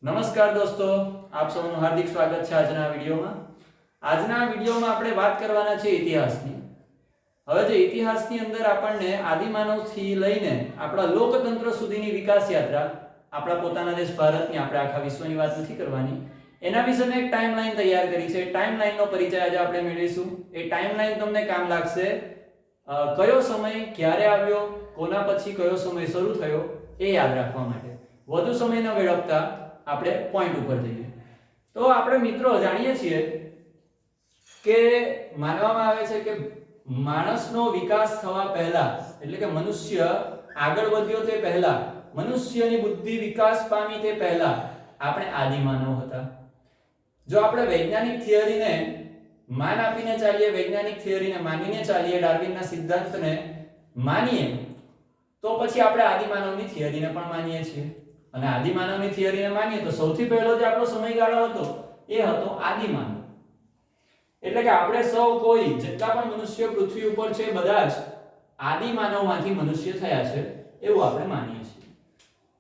નમસ્કાર દોસ્તો, આપ સૌનું હાર્દિક સ્વાગત છે આજના વિડીયોમાં. આજના વિડીયોમાં આપણે વાત કરવાના છે ઇતિહાસની. હવે જે ઇતિહાસની અંદર આપણને આદિમાનવથી લઈને આપણા લોકતંત્ર સુધીની વિકાસ યાત્રા, આપણા પોતાના દેશ ભારતની, આપણે આખા વિશ્વની વાત નથી કરવાની, એના વિશે મેં એક ટાઈમલાઈન તૈયાર કરી છે. ટાઈમલાઈનનો પરિચય આજે આપણે મેળવીશું. એ ટાઈમલાઈન તમને કામ લાગશે. કયો સમય ક્યારે આવ્યો, કોના પછી કયો સમય શરૂ થયો, એ યાદ રાખવા માટે. વધુ સમય ન વેડફતા આપણે પોઈન્ટ ઉપર જઈએ. તો આપણે મિત્રો જાણીએ છીએ કે માનવામાં આવે છે કે માણસનો વિકાસ થવા પહેલા, એટલે કે મનુષ્ય આગળ વધ્યો તે પહેલા, મનુષ્યની બુદ્ધિ વિકાસ પામી તે પહેલા આપણે આદિમાનવ હતા. જો આપણે વૈજ્ઞાનિક થિયરીને માન આપીને ચાલીએ, વૈજ્ઞાનિક થિયરીને માનીને ચાલીએ, ડાર્વિનના સિદ્ધાંતને માનીએ, તો પછી આપણે આદિમાનવની થિયરીને પણ માનીએ છીએ. અને આદિમાનવની થિયરીને માનીએ તો સૌથી પહેલો જે આપણો સમયગાળો હતો એ હતો આદિમાનવ. એટલે કે આપણે સૌ કોઈ જેટલા પણ મનુષ્ય પૃથ્વી ઉપર છે બધા જ આદિમાનવમાંથી મનુષ્ય થયા છે એવું આપણે માનીએ છીએ.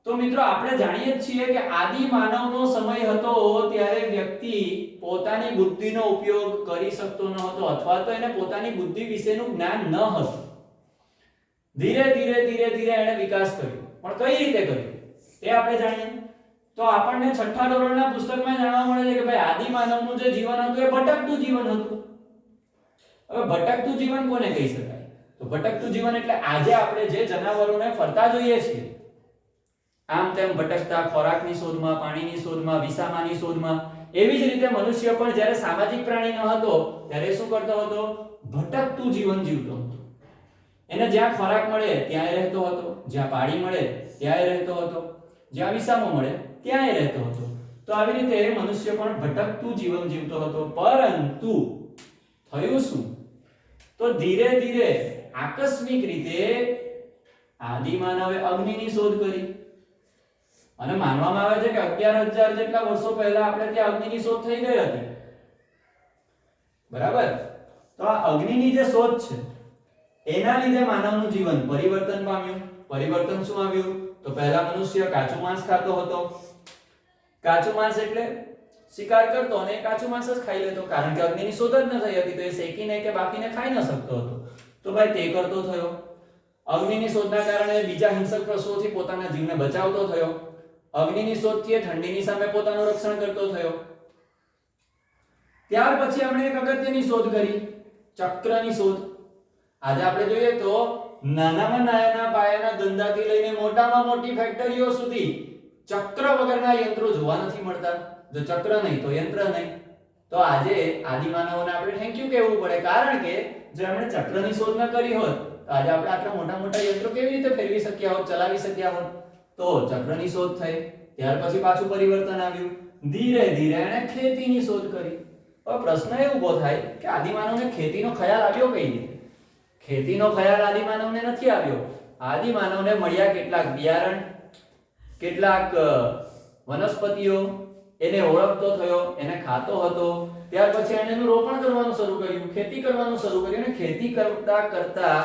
તો મિત્રો આપણે જાણીએ જ છીએ કે આદિમાનવનો સમય હતો ત્યારે વ્યક્તિ પોતાની બુદ્ધિનો ઉપયોગ કરી શકતો ન હતો, અથવા તો એને પોતાની બુદ્ધિ વિશેનું જ્ઞાન ન હતું. ધીરે ધીરે એને વિકાસ કર્યો, પણ કઈ રીતે કર્યો એ આપણે જાણીએ. તો આપણને છઠ્ઠા ધોરણના પુસ્તકમાં જાણવા મળે છે કે ભાઈ આદિમાનવનું જે જીવન હતું એ ભટકતું જીવન હતું. હવે ભટકતું જીવન કોને કહી શકાય? તો ભટકતું જીવન એટલે આજે આપણે જે જનાવરોને ફરતા જોઈએ છીએ, આમ તેમ ભટકતા, ખોરાકની શોધમાં, પાણીની શોધમાં, વિસામાની શોધમાં, એવી જ રીતે મનુષ્ય પણ જ્યારે સામાજિક પ્રાણી ન હતો ત્યારે શું કરતો હતો? ભટકતું જીવન જીવતો હતો. એને જ્યાં ખોરાક મળે ત્યાં રહેતો હતો, જ્યાં પાણી મળે ત્યાં રહેતો હતો, જ્યાં વિસામો મળે ત્યાં રહેતો હતો. તો આવી રીતે મનુષ્ય પણ ભટકતું જીવન જીવતો હતો. પરંતુ થયું શું? તો ધીરે ધીરે આકસ્મિક રીતે આદિમાનવે અગ્નિની શોધ કરી. અને માનવામાં આવે છે કે 11,000 જેટલા વર્ષો પહેલા આપણે ત્યાં અગ્નિની શોધ થઈ ગઈ હતી. બરાબર? તો આ અગ્નિની જે શોધ છે એના લીધે માનવનું જીવન પરિવર્તન પામ્યું. પરિવર્તન શું આવ્યું? તો પહેલા મનુષ્ય કાચું માંસ ખાતો હતો. કાચું માંસ એટલે શિકાર કરતો અને કાચું માંસ જ ખાઈ લેતો, કારણ કે અગ્નિની શોધ જ ન થઈ હતી તો એ શેકીને કે બાફીને ખાઈ ન શકતો હતો. તો ભાઈ તે કરતો થયો. અગ્નિની શોધના કારણે બીજા હિંસક પશુઓથી પોતાના જીવને બચાવતો થયો. અગ્નિની શોધથી એ ઠંડીની સામે પોતાનું રક્ષણ કરતો થયો. ત્યાર પછી આપણે એક અગત્યની શોધ કરી, ચક્રની શોધ. આજે આપણે જોઈએ તો નાનામાં નાના પાયાના ધંધાથી લઈને મોટામાં મોટી ફેક્ટરીઓ સુધી ચક્ર વગરના યંત્રો જોવા નથી મળતા. જો ચક્ર નહીં તો યંત્ર નહીં. તો આજે આદિમાનવોને આપણે થેન્ક યુ કહેવું પડે, કારણ કે જો આપણે ચક્રની શોધ ન કરી હોત તો આજે આપણે આટલા મોટા મોટા યંત્રો કેવી રીતે ફેરવી શક્યા હોત, ચલાવી શક્યા હોત? તો ચક્રની શોધ થઈ. ત્યાર પછી પાછું પરિવર્તન આવ્યું. ધીરે ધીરે એણે ખેતીની શોધ કરી. હવે પ્રશ્ન એ ઊભો થાય કે આદિમાનવને ખેતીનો ખ્યાલ આવ્યો કઈ રીતે? ખેતીનો ખ્યાલ આદિમાનવને નથી આવ્યો. આદિમાનવને મળ્યા કેટલાક બિયારણ, કેટલાક વનસ્પતિઓ, એને ઓળખતો થયો, એને ખાતો હતો. ત્યાર પછી એને એનું રોપણ કરવાનું શરૂ કર્યું, ખેતી કરવાનું શરૂ કર્યું, અને ખેતી કરતા કરતા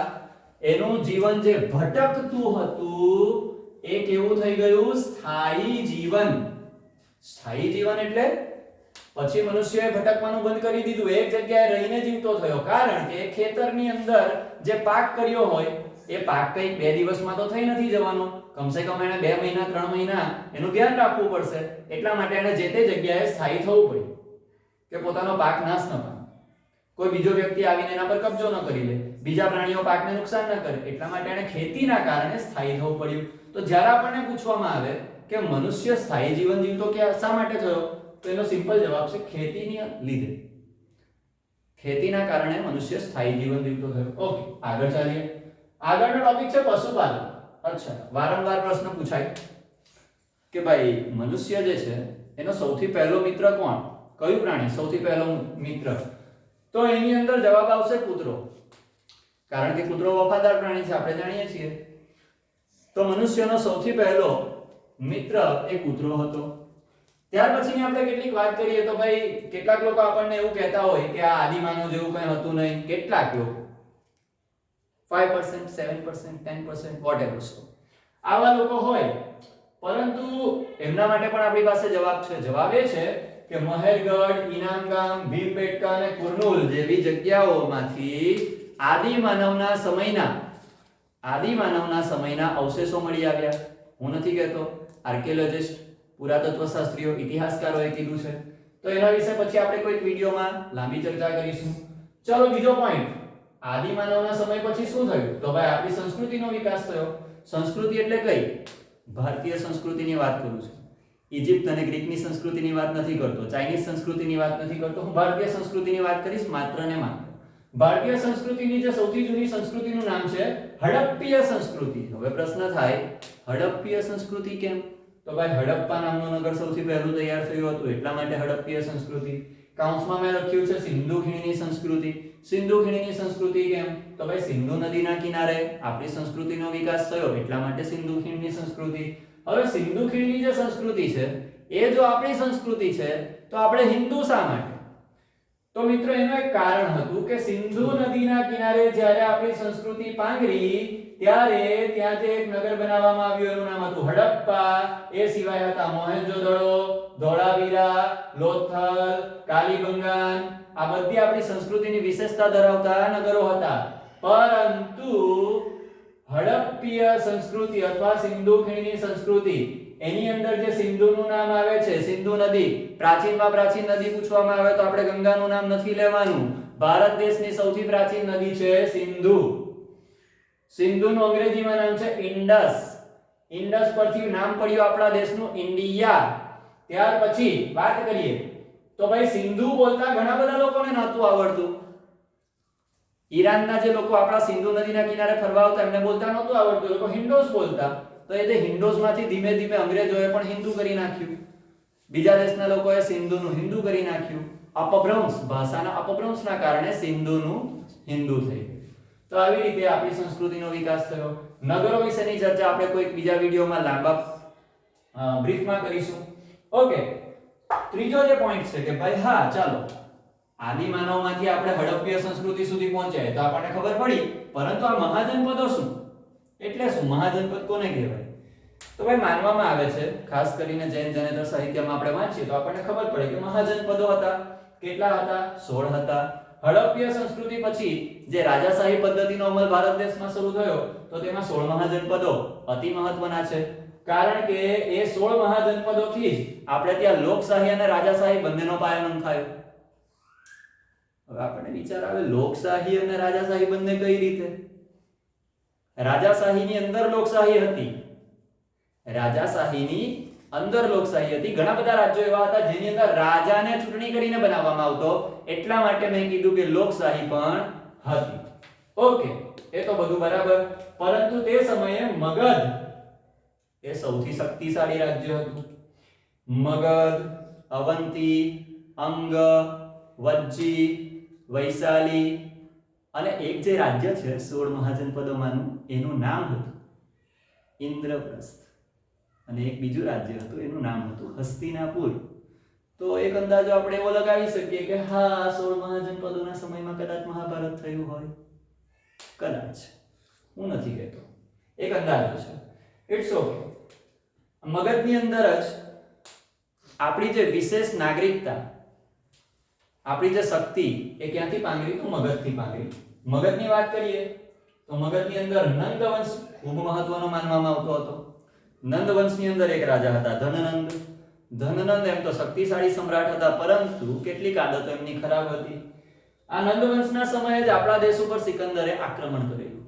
એનું જીવન જે ભટકતું હતું એ કેવું થઈ ગયું? સ્થાયી જીવન. સ્થાયી જીવન એટલે પછી મનુષ્યએ ભટકવાનું બંધ કરી દીધું, એક જગ્યાએ રહીને જીવતો થયો. કારણ કે ખેતરની અંદર જે પાક કર્યો હોય એ પાક કઈ 2 દિવસમાં તો થઈ નથી જવાનો. કમસે કમ એને 2 મહિના 3 મહિના એનું ધ્યાન રાખવું પડશે. એટલા માટે એને જે તે જગ્યાએ સ્થાયી થવું પડ્યું કે પોતાનો પાક નાશ ન પામે, કોઈ બીજો વ્યક્તિ આવીને એના પર કબજો ન કરી લે, બીજા પ્રાણીઓ પાકને નુકસાન ન કરે. એટલા માટે એને ખેતીના કારણે સ્થાયી થવું પડ્યું. તો જ્યારે આપણને પૂછવામાં આવે કે મનુષ્ય સ્થાયી જીવન જીવતો કે શા માટે થયો, તો એનો સિમ્પલ જવાબ છે ખેતીને લીધે. ખેતીના કારણે મનુષ્ય સ્થાયી જીવન જીવતો થયો. ઓકે, આગળ ચાલીએ. આગળનો ટોપિક છે પશુપાલન. અચ્છા, વારંવાર પ્રશ્ન પૂછાય કે ભાઈ મનુષ્ય જે છે એનો સૌથી પહેલો મિત્ર કોણ? કયું પ્રાણી સૌથી પહેલો મિત્ર? તો એની અંદર જવાબ આવશે કૂતરો, કારણ કે કૂતરો વફાદાર પ્રાણી છે, આપણે જાણીએ છીએ. તો મનુષ્યનો સૌથી પહેલો મિત્ર એ કૂતરો હતો. ત્યાર પછી આપણે કેટલીક વાત કરીએ તો ભાઈ કેટલાક લોકો આપણને એવું કહેતા હોય કે આ આદિમાનવ જેવું કંઈ હતું નહીં. કેટલાક લોકો 5%, 7%, 10%, whatever. આવા લોકો હોય પરંતુ એમના માટે પણ આપણી પાસે જવાબ છે. જવાબ એ છે કે મહેરગઢ, ઇનામગામ, ભીમબેટકા અને કુર્નૂલ જેવી જગ્યાઓમાંથી આદિમાનવના સમયના અવશેષો મળી આવ્યા. હું નથી કહેતો, આર્કિયોલોજિસ્ટ, પુરાતત્વશાસ્ત્રીઓ, ઇતિહાસકારોએ કીધું છે. તો એના વિશે પછી આપણે કોઈક વિડિયોમાં લાંબી ચર્ચા કરીશું. ચલો બીજો પોઈન્ટ, આદિમાનવના સમય પછી શું થયું? તો ભાઈ આપણી સંસ્કૃતિનો વિકાસ થયો. સંસ્કૃતિ એટલે કઈ? ભારતીય સંસ્કૃતિની વાત કરું છું. ઇજિપ્ત અને ગ્રીકની સંસ્કૃતિની વાત નથી કરતો, ચાઇનીઝ સંસ્કૃતિની વાત નથી કરતો. હું ભારતીય સંસ્કૃતિની વાત કરીશ માત્ર ને માત્ર. ભારતીય સંસ્કૃતિની જે સૌથી જૂની સંસ્કૃતિનું નામ છે હડપ્પીય સંસ્કૃતિ. હવે પ્રશ્ન થાય, હડપ્પીય સંસ્કૃતિ કેમ? તો ભાઈ હડપ્પા નામનું નગર સૌથી પહેલું તૈયાર થયું હતું, એટલા માટે હડપ્પીય સંસ્કૃતિ. કાઉન્સમાં મેં લખ્યું છે સિંધુ ખીણની સંસ્કૃતિ. સિંધુ ખીણની સંસ્કૃતિ કેમ? તો ભાઈ સિંધુ નદીના કિનારે આપણી સંસ્કૃતિનો વિકાસ થયો, એટલા માટે સિંધુ ખીણની સંસ્કૃતિ. હવે સિંધુ ખીણની જે સંસ્કૃતિ છે એ જો આપણી સંસ્કૃતિ છે તો આપણે હિન્દુ શા માટે? તો મિત્રો એનું એક કારણ હતું કે સિંધુ નદીના કિનારે જ્યારે આપણી સંસ્કૃતિ પાંગરી ત્યારે ત્યાં જે એક નગર બનાવવામાં આવ્યું એનું નામ હતું હડપ્પા. એ સિવાય હતા મોહેન્જોદડો, ધોળાવીરા, લોથલ, કાલીબંગાન. આ બધી આપણી સંસ્કૃતિની વિશેષતા ધરાવતા નગરો હતા. પરંતુ હડપ્પીય સંસ્કૃતિ અથવા સિંધુ ખીણની સંસ્કૃતિ, એની અંદર જે સિંધુનું નામ આવે છે, સિંધુ નદી, પ્રાચીનમાં પ્રાચીન નદી પૂછવામાં આવે તો આપણે ગંગાનું નામ નથી લેવાનું. ભારત દેશની સૌથી પ્રાચીન નદી છે સિંધુ. સિંધુનું અંગ્રેજીમાં નામ છે ઇન્ડસ. ઇન્ડસ પરથી નામ પડ્યું આપણા દેશનું ઇન્ડિયા. ત્યાર પછી વાત કરીએ તો ભાઈ સિંધુ બોલતા ઘણા બધા લોકોને નહોતું આવડતું. ઈરાનના જે લોકો આપણા સિંધુ નદીના કિનારે ફરવા આવતા એમને બોલતા નહોતું આવડતું, લોકો હિન્ડોસ બોલતા. તો એ જે હિન્ડોસમાંથી ધીમે ધીમે અંગ્રેજોએ પણ હિન્દુ કરી નાખ્યું. બીજા દેશના લોકોએ સિંધુનું હિન્દુ કરી નાખ્યું. અપભ્રંશ, ભાષાના અપભ્રંશના કારણે સિંધુનું હિન્દુ થઈ ગયું. તો આવી રીતે આપણી સંસ્કૃતિનો વિકાસ થયો. નગરો વિશેની ચર્ચા આપણે કોઈક બીજા વિડિયોમાં લાંબા બ્રીફમાં કરીશું. ઓકે, ત્રીજો જે પોઈન્ટ છે કે ભાઈ હા ચાલો આદિમાનવમાંથી આપણે હડપ્પીય સંસ્કૃતિ સુધી પહોંચ્યા તો આપણને ખબર પડી, પરંતુ આ મહાજનપદો શું? એટલે શું? મહાજનપદ કોને કહેવાય? તો ભાઈ માનવામાં આવે છે, ખાસ કરીને જૈન જનેતર સાહિત્યમાં આપણે વાંચીએ તો આપણને ખબર પડે કે મહાજનપદો હતા. કેટલા હતા? 16 હતા. હડપ્પીય સંસ્કૃતિ પછી જે રાજાશાહી પદ્ધતિનો અમલ ભારત દેશમાં શરૂ થયો તો તેમાં 16 મહાજનપદો અતિ મહત્વના છે. કારણ કે એ 16 મહાજનપદોથી જ આપણે ત્યાં લોકશાહી અને રાજાશાહી બંનેનો પાયો નંખાયો. હવે આપણને વિચાર આવે, લોકશાહી અને રાજાશાહી બંને કઈ રીતે? રાજાશાહીની અંદર લોકશાહી હતી. રાજાશાહીની અંદર લોકશાહી હતી. ઘણા બધા રાજ્યો એવા હતા જેની અંદર રાજાને ચૂંટણી કરીને બનાવવામાં આવતો, એટલા માટે મેં કીધું કે લોકશાહી પણ હતી. ઓકે, એ તો બધું બરાબર. પરંતુ તે સમયે મગધ એ સૌથી શક્તિશાળી રાજ્ય હતું. મગધ, અવંતી, અંગ, વજ્જી, વૈશાલી અને એક જે રાજ્ય છે 16 મહાજનપદોમાંનું એનું નામ હતું ઇન્દ્રપ્રસ્થ, અને એક બીજું રાજ્ય હતું એનું નામ હતું હસ્તિનાપુર. તો એક અંદાજો આપણે એવો લગાવી શકીએ કે હા 16 મહાજનપદોના સમયમાં કદાચ મહાભારત થયું હોય. કદાચ, હું નથી કહેતો, એક અંદાજો છે. It's okay. મગધની અંદર જ આપણી જે વિશેષ નાગરિકતા, આપણી જે શક્તિ એ ક્યાંથી પાંગરી? તો મગધથી પાંગરી. મગધની વાત કરીએ તો મગધની અંદર નંદ વંશ ખૂબ મહત્વનો માનવામાં આવતો હતો. નંદ વંશની અંદર એક રાજા હતા ધનનંદ. ધનનંદ એમ તો શક્તિશાળી સમ્રાટ હતા, પરંતુ કેટલીક આદતો એમની ખરાબ હતી. આ નંદ વંશના સમયે જ આપણા દેશ ઉપર સિકંદરે આક્રમણ કરેલું.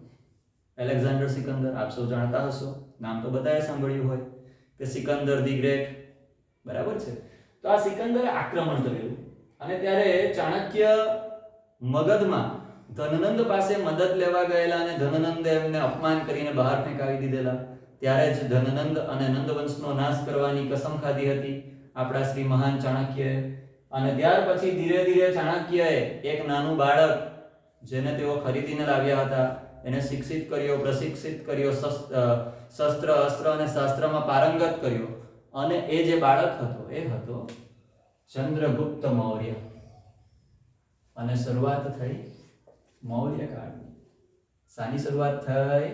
એલેક્ઝાન્ડર સિકંદર, આપ સૌ જાણતા હશો, નામ તો બધાએ સાંભળ્યું હોય કે સિકંદર ધી ગ્રેટ, બરાબર છે. તો આ સિકંદરે આક્રમણ કરેલું અને ત્યારે ચાણક્ય મગધમાં ધનનંદ પાસે મદદ લેવા ગયેલા અને ધનનંદે એમને અપમાન કરીને બહાર ફેંકાવી દીધેલા. ત્યારે જ ધનનંદ અને નંદવંશનો નાશ કરવાની કસમ ખાધી હતી આપણા શ્રી મહાન ચાણક્યએ. અને ત્યાર પછી ધીરે ધીરે ચાણક્યએ એક નાનું બાળક જેને તેઓ ખરીદીને લાવ્યા હતા એને શિક્ષિત કર્યો, પ્રશિક્ષિત કર્યો, શસ્ત્ર અસ્ત્ર અને શાસ્ત્રમાં પારંગત કર્યો. અને એ જે બાળક હતો એ હતો ચંદ્રગુપ્ત મૌર્ય. અને શરૂઆત થઈ મૌર્યકાળની. શાની શરૂઆત થઈ?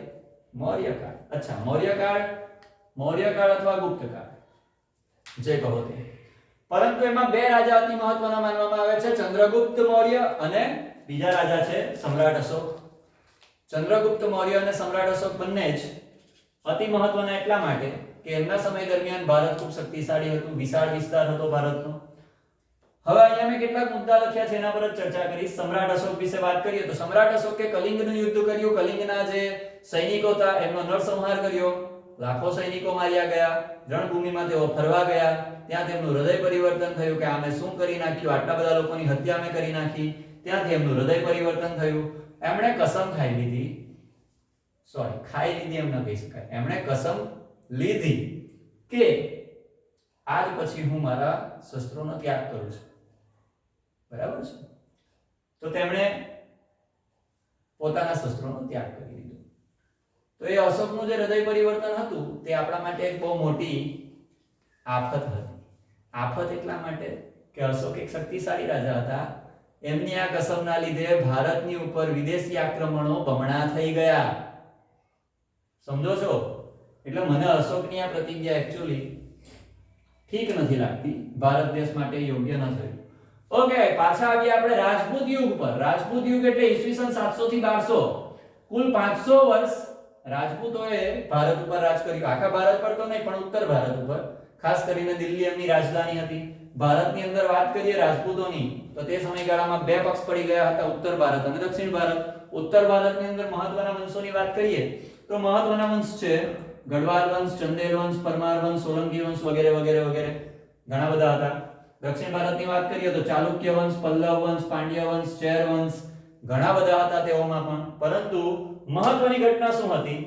મૌર્યકાળ. અચ્છા, મૌર્યકાળ મૌર્યકાળ અથવા ગુપ્તકાળ જે કહો તે. પરંતુ એમાં બે રાજા અતિ મહત્વના માનવામાં આવે છે, ચંદ્રગુપ્ત મૌર્ય અને બીજા રાજા છે સમ્રાટ અશોક. ચંદ્રગુપ્ત મૌર્ય અને સમ્રાટ અશોક બંને જ અતિ મહત્વના એટલા માટે કે એમના સમય દરમિયાન ભારત ખૂબ શક્તિશાળી હતું, વિશાળ વિસ્તાર હતો ભારતનો. હવે અહીંયા મેં કેટલાક મુદ્દા લખ્યા છે, એના પર જ ચર્ચા કરીશ. સમ્રાટ અશોક વિશે વાત કરીએ તો સમ્રાટ અશોકે કલિંગનું યુદ્ધ કર્યું. કલિંગના જે સૈનિકો હતા એમનો નરસંહાર કર્યો, લાખો સૈનિકો માર્યા ગયા, રણભૂમિમાં તેઓ ફરવા ગયા. ત્યાં તેમનું હૃદય પરિવર્તન થયું કે અમે શું કરી નાખ્યું, આટલા બધા લોકોની હત્યા અમે કરી નાખી. ત્યાંથી એમનું હૃદય પરિવર્તન થયું. એમણે કસમ ખાઈ લીધી, ખાઈ લીધી એમ ન કહી શકાય, એમણે કસમ લીધી કે આજ પછી હું મારા શસ્ત્રોનો ત્યાગ કરું છું. બરાબર છે? તો તેમણે પોતાના શસ્ત્રોનો ત્યાગ કરી દીધો. તો એ અશોકનું જે હૃદય પરિવર્તન હતું તે આપણા માટે એક બહુ મોટી આફત હતી. આફત એટલા માટે કે અશોક એક શક્તિશાળી રાજા હતા. એમની આ કસમના લીધે ભારતની ઉપર વિદેશી આક્રમણો બમણા થઈ ગયા. સમજો છો? એટલે મને અશોકની આ પ્રતિજ્ઞા એક્ચ્યુઅલી ઠીક નથી લાગતી, ભારત દેશ માટે યોગ્ય ન થયું. ઓકે, પાછા આવીએ આપણે રાજપૂત યુગ પર. રાજપૂત યુગ એટલે ઈસવીસન 700 થી 1200. કુલ 500 વર્ષ રાજપૂતોએ ભારત ઉપર રાજ કર્યું. આખા ભારત પર તો નહીં, પણ ઉત્તર ભારત ઉપર, ખાસ કરીને દિલ્હી એમની રાજધાની હતી. ભારતની અંદર વાત કરીએ રાજપૂતોની તો તે સમયગાળામાં બે પક્ષ પડી ગયા હતા, ઉત્તર ભારત અને દક્ષિણ ભારત. ઉત્તર ભારતની અંદર મહત્વના વંશોની વાત કરીએ તો મહત્વના વંશ છે ગઢવાલ વંશ, ચંદેલ વંશ, પરમાર વંશ, સોલંકી વંશ વગેરે વગેરે વગેરે ઘણા બધા હતા. દક્ષિણ ભારતની વાત કરીએ તો ચાલુક્ય વંશ, પલ્લવ વંશ, પાંડ્ય વંશ, ચેર વંશ ઘણા બધા હતા તેઓમાં પણ. પરંતુ મહત્વની ઘટના શું હતી?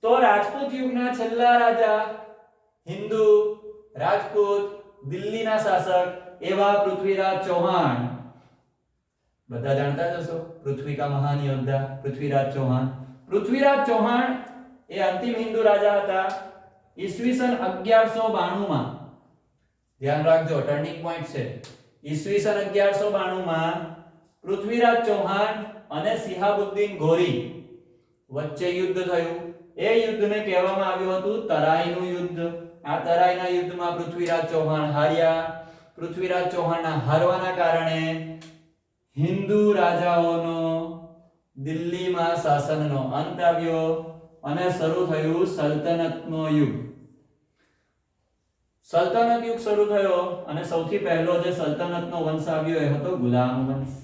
તો રાજપૂત યુગના છેલ્લા રાજા, હિન્દુ રાજપૂત દિલ્હીના શાસક એવા પૃથ્વીરાજ ચૌહાણ, બધા જાણતા જ હશો, પૃથ્વી કા મહાન યોદ્ધા પૃથ્વીરાજ ચૌહાણ. પૃથ્વીરાજ ચૌહાણ એ અંતિમ હિન્દુ રાજા હતા. ઈસવીસન 1192 માં, ધ્યાન રાખજો, ટર્નિંગ પોઈન્ટ છે. ઈસવીસન 1192 માં પૃથ્વીરાજ ચૌહાણ અને સિહાબુદ્દીન ગોરી વચ્ચે યુદ્ધ થયું. એ યુદ્ધને કહેવામાં આવ્યું હતું તરાઈનું યુદ્ધ. આ તરાઈના યુદ્ધમાં પૃથ્વીરાજ ચૌહાણ હાર્યા. પૃથ્વીરાજ ચૌહાણના હારવાના કારણે હિન્દુ રાજાઓનો દિલ્હીમાં શાસનનો અંત આવ્યો અને શરૂ થયું સલ્તનતનો યુગ. સલ્તનત યુગ શરૂ થયો અને સૌથી પહેલો જે સલ્તનતનો વંશ આવ્યો એ હતો ગુલામ વંશ.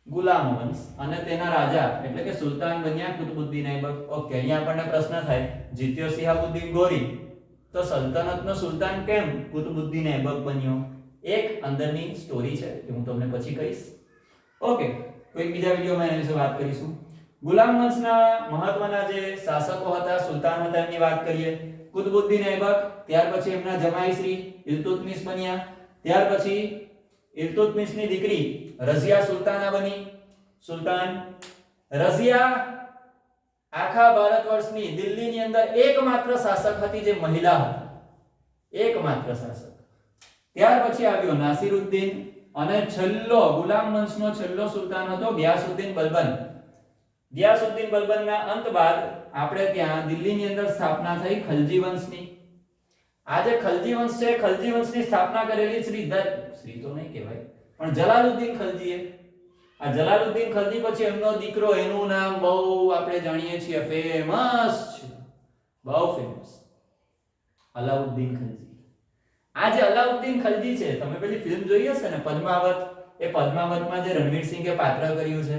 ગુલામ વંશ અને તેના રાજા એટલે કે સુલતાન બન્યા કુતુબુદ્દીન ઐબક. ઓકે, અહીંયા આપણને પ્રશ્ન થાય, જીત્યો સિહાબુદ્દીન ગોરી તો સલ્તનતનો સુલતાન કેમ કુતુબુદ્દીન ઐબક બન્યો? એક અંદરની સ્ટોરી છે કે હું તમને પછી કહીશ. ઓકે, કોઈ બીજા વિડિયોમાં એના વિશે વાત કરીશું. ગુલામ વંશના મહત્વના જે શાસકો હતા, સુલતાન હતા, એમની વાત કરીએ. કુતુબુદ્દીન ઐબક, ત્યાર પછી એમના જમાઈ શ્રી ઇલ્તુત્મિશ બન્યા. ત્યાર પછી ઇલ્તુત્મિશની દીકરી રઝિયા સુલતાના બની. સુલતાન રઝિયા આખા ભારત વર્ષની દિલ્હીની અંદર એકમાત્ર શાસક હતી જે મહિલા હતી, એકમાત્ર શાસક. ત્યાર પછી આવ્યો નાસિરુદ્દીન અને છેલ્લો ગુલામ વંશનો છેલ્લો સુલતાન હતો ગિયાસુદ્દીન બલબન. ગિયાસુદ્દીન બલબનના અંત બાદ આપણે ત્યાં દિલ્હીની અંદર સ્થાપના થઈ ખલજી વંશની. આ જે ખલજી વંશ છે, ખલજી વંશની સ્થાપના કરેલી શ્રી તો નહીં કહેવાય પણ જલાલુદ્દીન ખલજીએ. આ જલાલુદ્દીન ખલજી પછી એમનો દીકરો, એનું નામ બહુ આપણે જાણીએ છીએ, ફેમસ છે, બહુ ફેમસ, અલાઉદ્દીન ખલજી. આ જે અલાઉદ્દીન ખલજી છે, તમે પેલી ફિલ્મ જોઈ હશે ને પદ્માવત, એ પદ્માવતમાં જે રણવીર સિંહે પાત્ર કર્યું છે,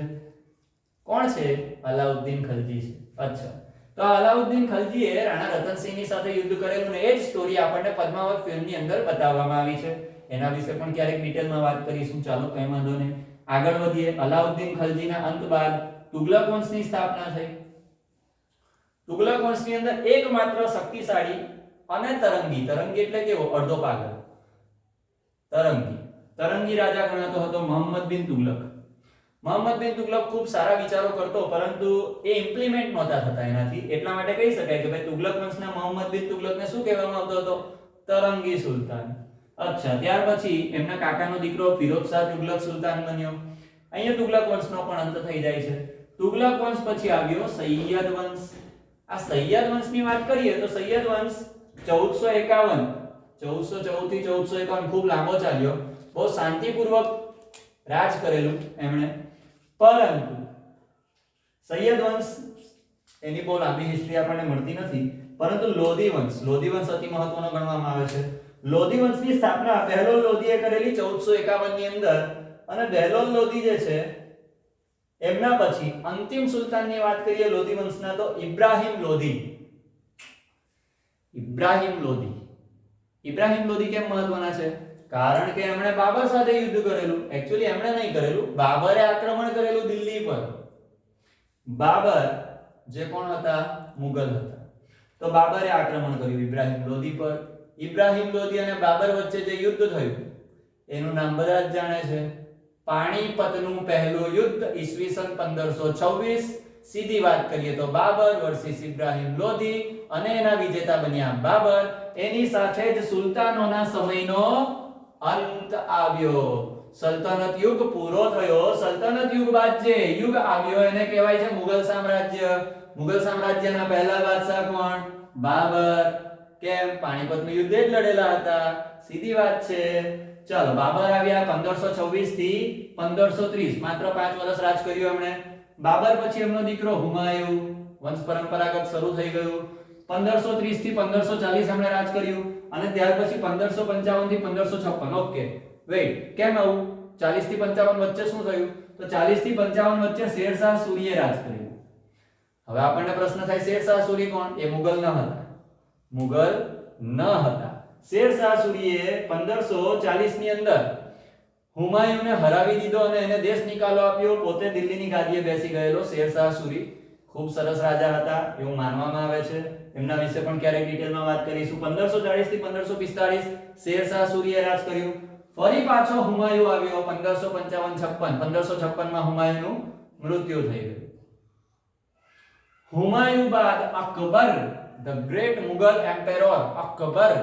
કોણ છે? અલાઉદ્દીન ખલજી છે. અચ્છા, તો અલાઉદ્દીન ખલજીએ રાણા રતનસિંહની સાથે યુદ્ધ કરેલું ને એ જ સ્ટોરી આપણને પદ્માવત ફિલ્મની અંદર બતાવવામાં આવી છે. એના વિશે પણ ક્યારેક ડિટેલમાં વાત કરીશું. ચાલો, કઈ વાંધો નહીં, આગળ વધીએ. અલાઉદ્દીન ખલજીના અંત બાદ તુગલક વંશની સ્થાપના થઈ. તુગલક વંશની અંદર એકમાત્ર શક્તિશાળી અને તરંગી, તરંગી એટલે કેવો? અડધો પાગલ, તરંગી રાજા ગણાતો હતો મોહમ્મદ બિન તુગલક. મોહમ્મદ બિન તુગલક ખૂબ સારા વિચારો કરતો, પરંતુ એ ઇમ્પ્લિમેન્ટ નહોતા થતા એનાથી. એટલા માટે કહી શકાય કે ભાઈ તુગલક વંશના મોહમ્મદ બિન તુગલકને શું કહેવામાં આવતો હતો? તરંગી સુલતાન. અચ્છા, ત્યાર પછી એમના કાકાનો દીકરો ફિરોઝ શાહ તુગલક સુલતાન બન્યો. અહીંયા તુગલક વંશનો પણ અંત થઈ જાય છે. તુગલક વંશ પછી આવ્યો સૈયદ વંશ. આ સૈયદ વંશની વાત કરીએ તો સૈયદ વંશ 1451 1414 થી 1451 ખૂબ લાંબો ચાલ્યો, બહુ શાંતિપૂર્વક રાજ કરેલું એમણે. પરંતુ સૈયદ વંશ એની બહુ લાંબી હિસ્ટ્રી આપણને મળતી નથી, પરંતુ લોધી વંશ અતિ મહત્વનો ગણવામાં આવે છે. લોધી વંશની સ્થાપના બહેલોલ લોધીએ કરેલી 1451 ની અંદર, અને બહેલોલ લોધી જે છે એમના પછી અંતિમ સુલતાનની વાત કરીએ લોધી વંશના તો ઇબ્રાહિમ લોધી કેમ મહત્વના છે? કારણ કે એમણે બાબર સાથે યુદ્ધ કરેલું. એક્ચ્યુઅલી એમણે નહીં કરેલું, બાબરે આક્રમણ કરેલું દિલ્હી પર. બાબર જે કોણ હતા? મુગલ હતા. તો બાબરે આક્રમણ કર્યું ઇબ્રાહિમ લોધી પર. ઇબ્રાહિમ લોધી અને બાબર વચ્ચે જે યુદ્ધ થયું એનું નામ બધા જ જાણે છે, પાણીપતનું પહેલું યુદ્ધ ઈસવીસન 1526. સીધી વાત કરીએ તો બાબર વર્સિસ ઇબ્રાહિમ લોધી, અને એના વિજેતા બન્યા બાબર. એની સાથે જ સુલતાનોના સમયનો અંત આવ્યો, સલ્તનત યુગ પૂરો થયો. સલ્તનત યુગ બાદ જે યુગ આવ્યો એને કહેવાય છે મુગલ સામ્રાજ્ય. મુગલ સામ્રાજ્યના પહેલા બાદશાહ કોણ? બાબર. કેમ? પાણીપતનું યુદ્ધ જ લડેલા હતા. સીધી વાત છે. ચાલો, બાબર આવ્યા 1526 થી 1530, માત્ર 5 વર્ષ રાજ કર્યું એમણે. બાબર પછી એમનો દીકરો હુમાયુ, વંશ પરંપરાગત શરૂ થઈ ગયું. 1530 થી 1540 એમણે રાજ કર્યું, અને ત્યાર પછી 1555 થી 1556. ઓકે, વેઇટ, કેમ આવું? 40 થી 55 વચ્ચે શું થયું? તો 40 થી 55 વચ્ચે શેરશાહ સૂરીએ રાજ કર્યું. હવે આપણને પ્રશ્ન થાય, શેરશાહ સૂરી કોણ? એ મુગલ ન હતા. શેરશાહ સૂરીએ 1540 ની અંદર હુમાયુને હરાવી દીધો અને એને દેશ નિકાલો આપ્યો. પોતે દિલ્હીની ગાદીએ બેસી ગયેલો શેરશાહ સૂરી ખૂબ સરસ રાજા હતા એવું માનવામાં આવે છે. એમના વિશે પણ ક્યારેક ડિટેલમાં વાત કરીશું. 1540 થી 1545 શેરશાહ સૂરીએ રાજ કર્યું. ફરી પાછો હુમાયુ આવ્યો 1556 માં હુમાયુનું મૃત્યુ થઈ ગયું. હુમાયુ બાદ અકબર, ધ ગ્રેટ મુગલ એમ્પેરર અકબર,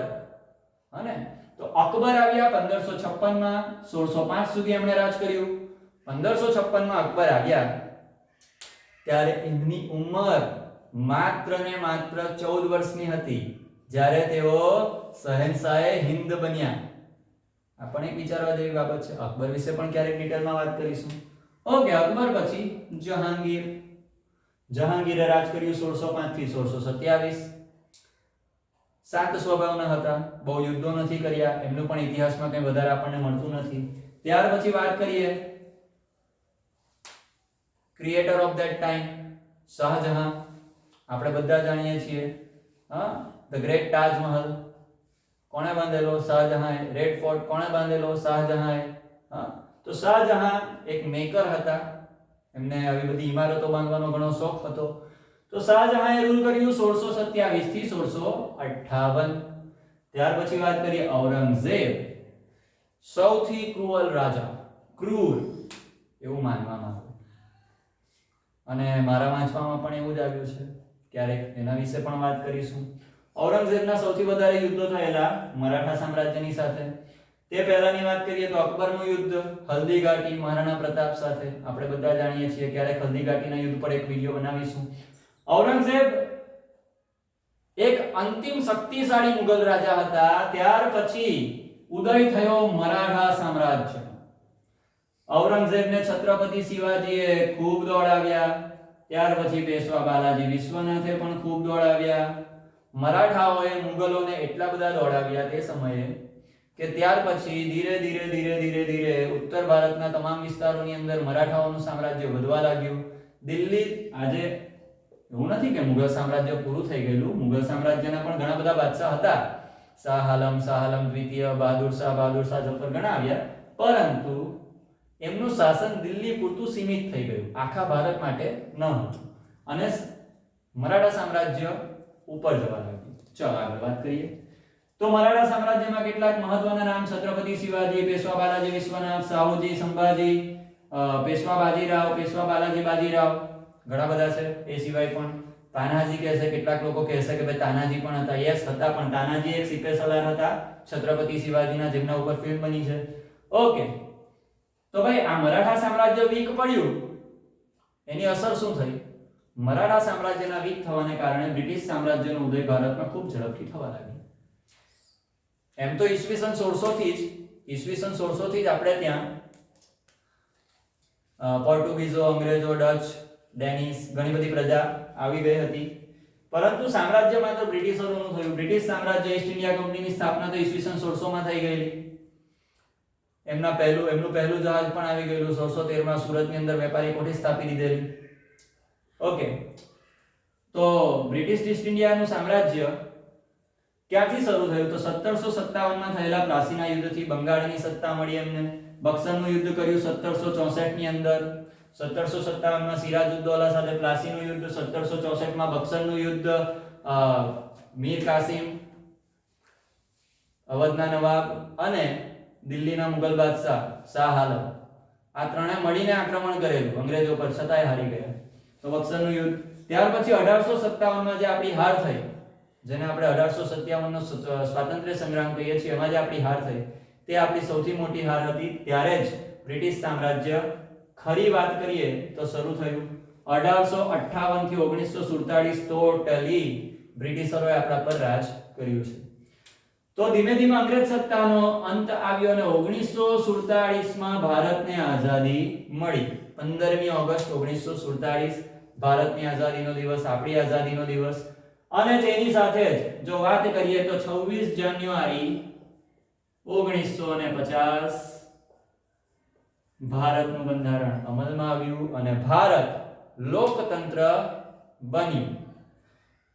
અને તો અકબર આવ્યા 1556 માં. 1605 સુધી એમણે રાજ કર્યું. 1556 માં અકબર આવ્યા ત્યારે એમની ઉંમર માત્ર ને માત્ર 14 વર્ષની હતી જ્યારે તેઓ શહેનશાહે હિન્દ બન્યા. આ પણ એક વિચારવા જેવી બાબત છે. અકબર વિશે પણ ક્યારેક ડિટેલમાં વાત કરીશું. ઓકે, અકબર પછી જહાંગીરે રાજ કર્યું 1605 થી 1627. શાંત સ્વભાવના હતા, બહુ યુદ્ધો નથી કર્યા. એમનું પણ ઇતિહાસમાં કંઈ વધારે આપણને મળતું નથી. ત્યાર પછી વાત કરીએ creator of that time, Shahjahan. આપણે બધા જાણીએ છીએ, હા, ધ ગ્રેટ તાજમહલ કોણે બાંધેલો? શાહજહાંએ. રેડ ફોર્ટ કોણે બાંધેલો? શાહજહાંએ. હા, તો શાહજહાં એક મેકર હતા. એમને આવી બધી ઇમારતો બાંધવાનો ઘણો શોખ હતો. તો શાહજહાંએ રૂલ કર્યું 1627 થી 1658. ત્યાર પછી વાત કરીએ ઔરંગઝેબ, સૌથી ક્રૂઅલ રાજા, ક્રૂર એવું માનવામાં આવે, અને મારા વાંચવામાં પણ એવું જ આવ્યું છે. ક્યારેક એના વિશે પણ વાત કરીશું. ઔરંગઝેબના સૌથી વધારે યુદ્ધો થયેલા મરાઠા સામ્રાજ્યની સાથે. તે પહેલાની વાત કરીએ તો અકબરનું યુદ્ધ હલ્દી ઘાટી મહારાણા પ્રતાપ સાથે. આપણે બધા જાણીએ છીએ. ક્યારેક હલ્દી ઘાટીના યુદ્ધ પર એક વિડિયો બનાવીશું. ઔરંગઝેબ એક અંતિમ શક્તિશાળી મુગલ રાજા હતા. ત્યાર પછી ઉદય થયો મરાઠા સામ્રાજ્ય. ઔરંગઝેબને છત્રપતિ શિવાજીએ ખૂબ દોડાવ્યા. ત્યાર પછી પેશવા બાલાજી વિશ્વનાથે પણ ખૂબ દોડાવ્યા. મરાઠાઓએ મુગલોને એટલા બધા દોડાવ્યા તે સમયે કે ત્યાર પછી ધીરે ધીરે ઉત્તર ભારતના તમામ વિસ્તારોની અંદર મરાઠાઓનું સામ્રાજ્ય વધવા લાગ્યું. દિલ્હી આજે એવું નથી કે મુગલ સામ્રાજ્ય પૂરું થઈ ગયેલું. મુગલ સામ્રાજ્યના પણ ઘણા બધા બાદશાહ હતા. શાહ આલમ દ્વિતીય, બહાદુર શાહ જફર ઘણા આવ્યા, પરંતુ એમનું શાસન દિલ્હી પૂરતું સીમિત થઈ ગયું, આખા ભારત માટે ન હતું, અને મરાઠા સામ્રાજ્ય ઉપર જવા લાગ્યું. ચાલો આગળ વાત કરીએ તો મરાઠા સામ્રાજ્યમાં કેટલાક મહત્વના નામ: છત્રપતિ શિવાજી, પેશવા બાલાજી વિશ્વનાથ, સાહુજી સંભાજી, પેશવા બાજીરાવ, પેશવા બાલાજી બાજીરાવ, ઘણા બધા છે. એ સિવાય પણ તાનાજી કહેશે, કેટલાક લોકો કહેશે કે ભાઈ તાનાજી પણ હતા. યસ, હતા, પણ તાનાજી એક સિપે સલાર હતા છત્રપતિ શિવાજીના, જેમના ઉપર ફિલ્મ બની છે. ઓકે, તો ભાઈ આ મરાઠા સામ્રાજ્ય વીક પડ્યું, એની અસર શું થઈ? મરાઠા સામ્રાજ્યના વીક થવાને કારણે બ્રિટિશ સામ્રાજ્યનો ઉદય ભારતમાં ખૂબ ઝડપથી થવા લાગ્યો. એમ તો ઈસવીસન 1600 થી જ આપણે ત્યાં પોર્ટુગીઝો, અંગ્રેજો, ડચ, ડેનિશ ઘણી બધી પ્રજા આવી ગઈ હતી, પરંતુ સામ્રાજ્ય માત્ર બ્રિટિશરોનું થયું. બ્રિટિશ સામ્રાજ્ય ઈસ્ટ ઇન્ડિયા કંપનીની સ્થાપના તો ઈસવીસન 1600 માં થઈ ગયેલી. એમનું પહેલું જહાજ પણ આવી ગયેલું. 1613 માં સુરતની અંદર વેપારી કોઠી સ્થાપી દીધેલી. ઓકે, તો બ્રિટિશ ઈસ્ટ ઇન્ડિયાનું સામ્રાજ્ય ક્યાંથી શરૂ થયું? તો 1757 માં થયેલા પ્લાસીના યુદ્ધથી બંગાળની સત્તા મળી એમને. બક્સરનું યુદ્ધ કર્યું 1764 ની અંદર. 1757 માં સિરાજુદ્દૌલા સાથે પ્લાસીનું યુદ્ધ, 1764 માં બક્સરનું યુદ્ધ, મીર કાસિમ, અવધના નવાબ અને દિલ્હીના મુગલ બાદશાહ શાહ આલમ, આ ત્રણે મળીને આક્રમણ કરેલું અંગ્રેજો પર, છતાંય હારી ગયા. તો બક્સરનું યુદ્ધ. ત્યાર પછી 1857 માં જે આપણી હાર થઈ, જેને આપણે 1857 નો સ્વાતંત્ર્ય સંગ્રામ કહીએ છીએ, એમાં જે આપણી હાર થઈ તે આપણી સૌથી મોટી હાર હતી. ત્યારે જ બ્રિટિશ સામ્રાજ્ય ખરી વાત કરીએ તો શરૂ થયું. 1858 થી 1947 ટોટલી બ્રિટિશરોએ આપણા પર રાજ કર્યું છે. તો ધીમે ધીમે અંગ્રેજ સત્તાનો અંત આવ્યો અને 1947 માં ભારતને આઝાદી મળી. 15મી ઓગસ્ટ 1947 ભારતની આઝાદીનો દિવસ, આપણી આઝાદીનો દિવસ. અને તેની સાથે જ જો વાત કરીએ તો 26 જાન્યુઆરી 1950 ભારતનું બંધારણ અમલમાં આવ્યું અને ભારત લોકતંત્ર બન્યું.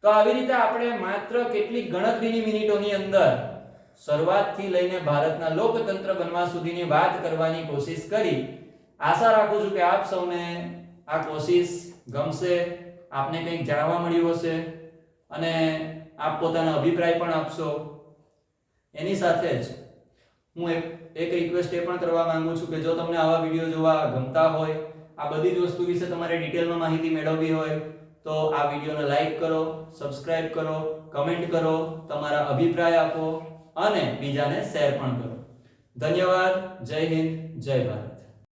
તો આવી રીતે આપણે માત્ર કેટલીક ગણતરીની મિનિટોની અંદર શરૂઆતથી લઈને ભારતના લોકતંત્ર બનવા સુધીની વાત કરવાની કોશિશ કરી. આશા રાખું છું કે આપ સૌને આ કોશિશ ગમશે, આપને કંઈક જાણવા મળ્યું હશે અને આપ પોતાના અભિપ્રાય પણ આપશો. એની સાથે જ હું એક રિક્વેસ્ટ એ પણ કરવા માંગુ છું કે જો તમને આવા વિડીયો જોવા ગમતા હોય, આ બધી જ વસ્તુ વિશે તમારે ડિટેલમાં માહિતી મેળવવી હોય તો આ વિડીયોને લાઈક કરો, સબસ્ક્રાઇબ કરો, કમેન્ટ કરો, તમારા અભિપ્રાય આપો અને બીજાને શેર પણ કરો. ધન્યવાદ. જય હિન્દ, જય ભારત.